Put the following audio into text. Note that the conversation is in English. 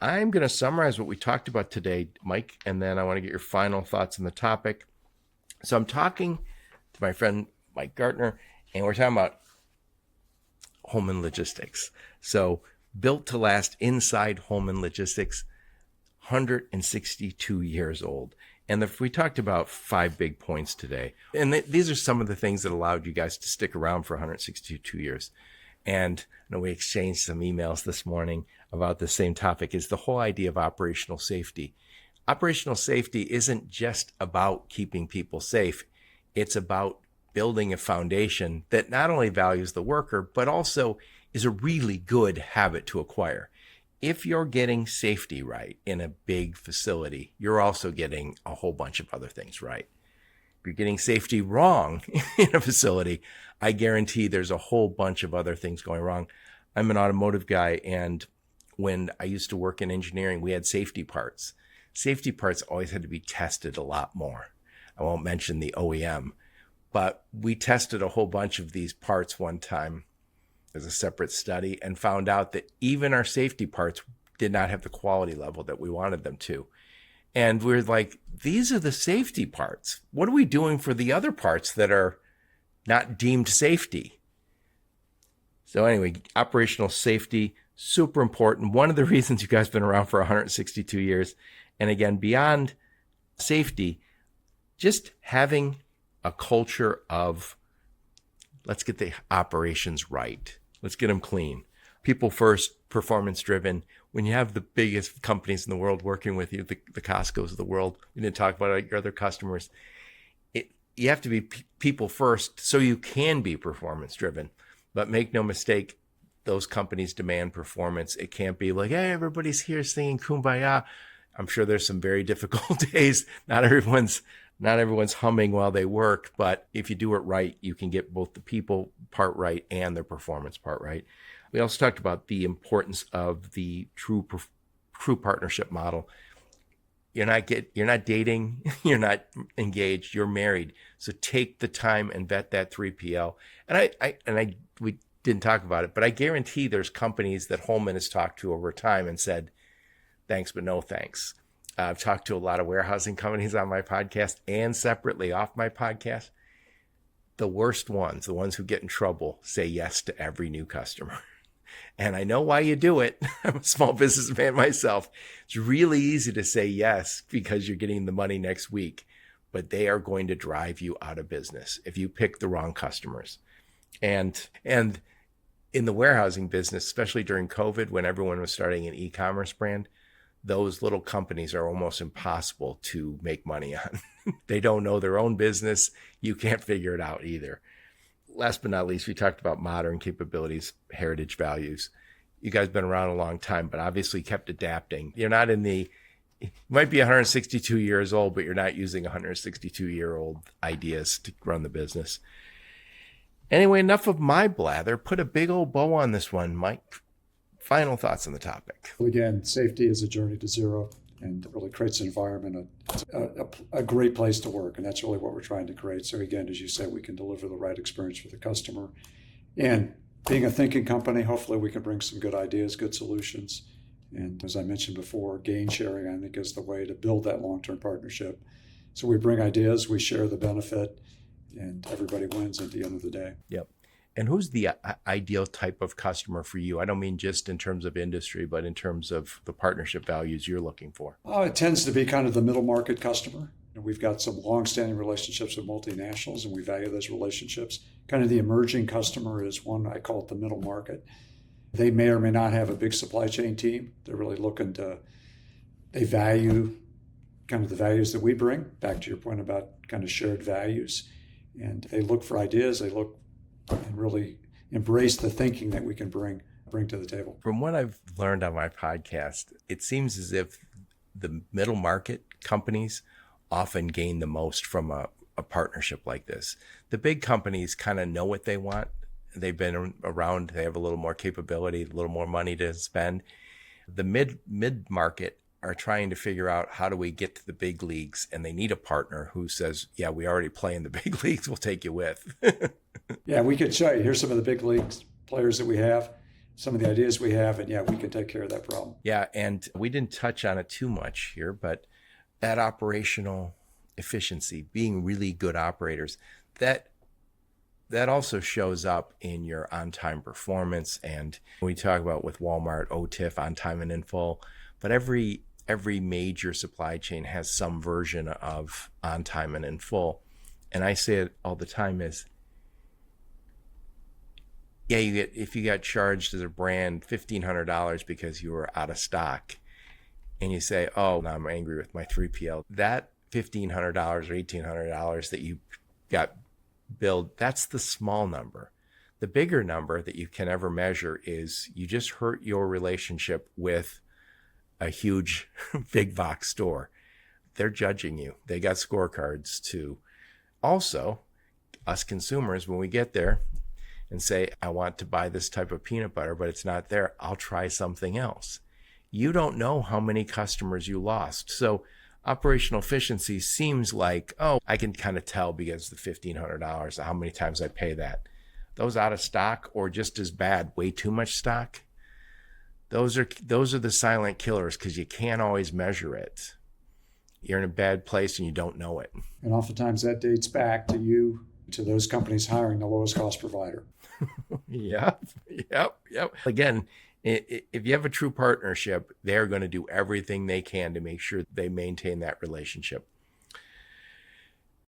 I'm going to summarize what we talked about today, Mike, and then I want to get your final thoughts on the topic. So I'm talking to my friend Mike Gartner, and we're talking about Holman Logistics. So built to last inside Holman Logistics, 162 years old. And we talked about 5 big points today. And these are some of the things that allowed you guys to stick around for 162 years. And we exchanged some emails this morning about the same topic, is the whole idea of operational safety. Operational safety isn't just about keeping people safe. It's about building a foundation that not only values the worker, but also is a really good habit to acquire. If you're getting safety right in a big facility, you're also getting a whole bunch of other things right. If you're getting safety wrong in a facility, I guarantee there's a whole bunch of other things going wrong. I'm an automotive guy, and when I used to work in engineering, we had safety parts. Safety parts always had to be tested a lot more. I won't mention the OEM, but we tested a whole bunch of these parts one time as a separate study and found out that even our safety parts did not have the quality level that we wanted them to. And we're like, these are the safety parts. What are we doing for the other parts that are not deemed safety? So anyway, operational safety, super important. One of the reasons you guys have been around for 162 years. And again, beyond safety, just having a culture of, let's get the operations right. Let's get them clean. People first, performance driven. When you have the biggest companies in the world working with you, the Costco's of the world, we didn't talk about your other customers. You have to be people first so you can be performance driven. But make no mistake, those companies demand performance. It can't be like, hey, everybody's here singing Kumbaya. I'm sure there's some very difficult days. Not everyone's humming while they work, but if you do it right, you can get both the people part right and the performance part right. We also talked about the importance of the true partnership model. You're not dating, you're not engaged, you're married. So take the time and vet that 3PL. And we didn't talk about it, but I guarantee there's companies that Holman has talked to over time and said, thanks, but no thanks. I've talked to a lot of warehousing companies on my podcast and separately off my podcast. The worst ones, the ones who get in trouble, say yes to every new customer. And I know why you do it. I'm a small businessman myself. It's really easy to say yes because you're getting the money next week, but they are going to drive you out of business if you pick the wrong customers. And in the warehousing business, especially during COVID, when everyone was starting an e-commerce brand, those little companies are almost impossible to make money on. They don't know their own business. You can't figure it out either. Last but not least, we talked about modern capabilities, heritage values. You guys have been around a long time, but obviously kept adapting. You're not you might be 162 years old, but you're not using 162-year-old ideas to run the business. Anyway, enough of my blather. Put a big old bow on this one, Mike. Final thoughts on the topic. Again, safety is a journey to zero, and it really creates an environment, a great place to work, and that's really what we're trying to create. So again, as you said, we can deliver the right experience for the customer. And being a thinking company, hopefully we can bring some good ideas, good solutions. And as I mentioned before, gain sharing, I think, is the way to build that long-term partnership. So we bring ideas, we share the benefit, and everybody wins at the end of the day. Yep. And who's the ideal type of customer for you? I don't mean just in terms of industry, but in terms of the partnership values you're looking for. It tends to be kind of the middle market customer. And we've got some long-standing relationships with multinationals, and we value those relationships. Kind of the emerging customer is one, I call it the middle market. They may or may not have a big supply chain team. They're really they value kind of the values that we bring, back to your point about kind of shared values. And they look for ideas, they look and really embrace the thinking that we can bring to the table. From what I've learned on my podcast, it seems as if the middle market companies often gain the most from a partnership like this. The big companies kind of know what they want. They've been around, they have a little more capability, a little more money to spend. The mid market are trying to figure out, how do we get to the big leagues? And they need a partner who says, yeah, we already play in the big leagues, we'll take you with. Yeah, we could show you, here's some of the big leagues players that we have. some of the ideas we have, and yeah, we can take care of that problem. Yeah, and we didn't touch on it too much here, but that operational efficiency, being really good operators, that also shows up in your on-time performance. And we talk about with Walmart, OTIF, on time and in full, but every major supply chain has some version of on time and in full. And I say it all the time is, yeah, if you got charged as a brand $1,500 because you were out of stock, and you say, oh, now I'm angry with my 3PL, that $1,500 or $1,800 that you got billed, that's the small number. The bigger number that you can ever measure is you just hurt your relationship with a huge big box store. They're judging you. They got scorecards too. Also, us consumers, when we get there and say, I want to buy this type of peanut butter, but it's not there, I'll try something else. You don't know how many customers you lost. So operational efficiency seems like, oh, I can kind of tell because the $1,500, how many times I pay that. Those out of stock, or just as bad, way too much stock, those are the silent killers, because you can't always measure it. You're in a bad place and you don't know it. And oftentimes that dates back to those companies hiring the lowest cost provider. Yep. Again, if you have a true partnership, they're going to do everything they can to make sure they maintain that relationship.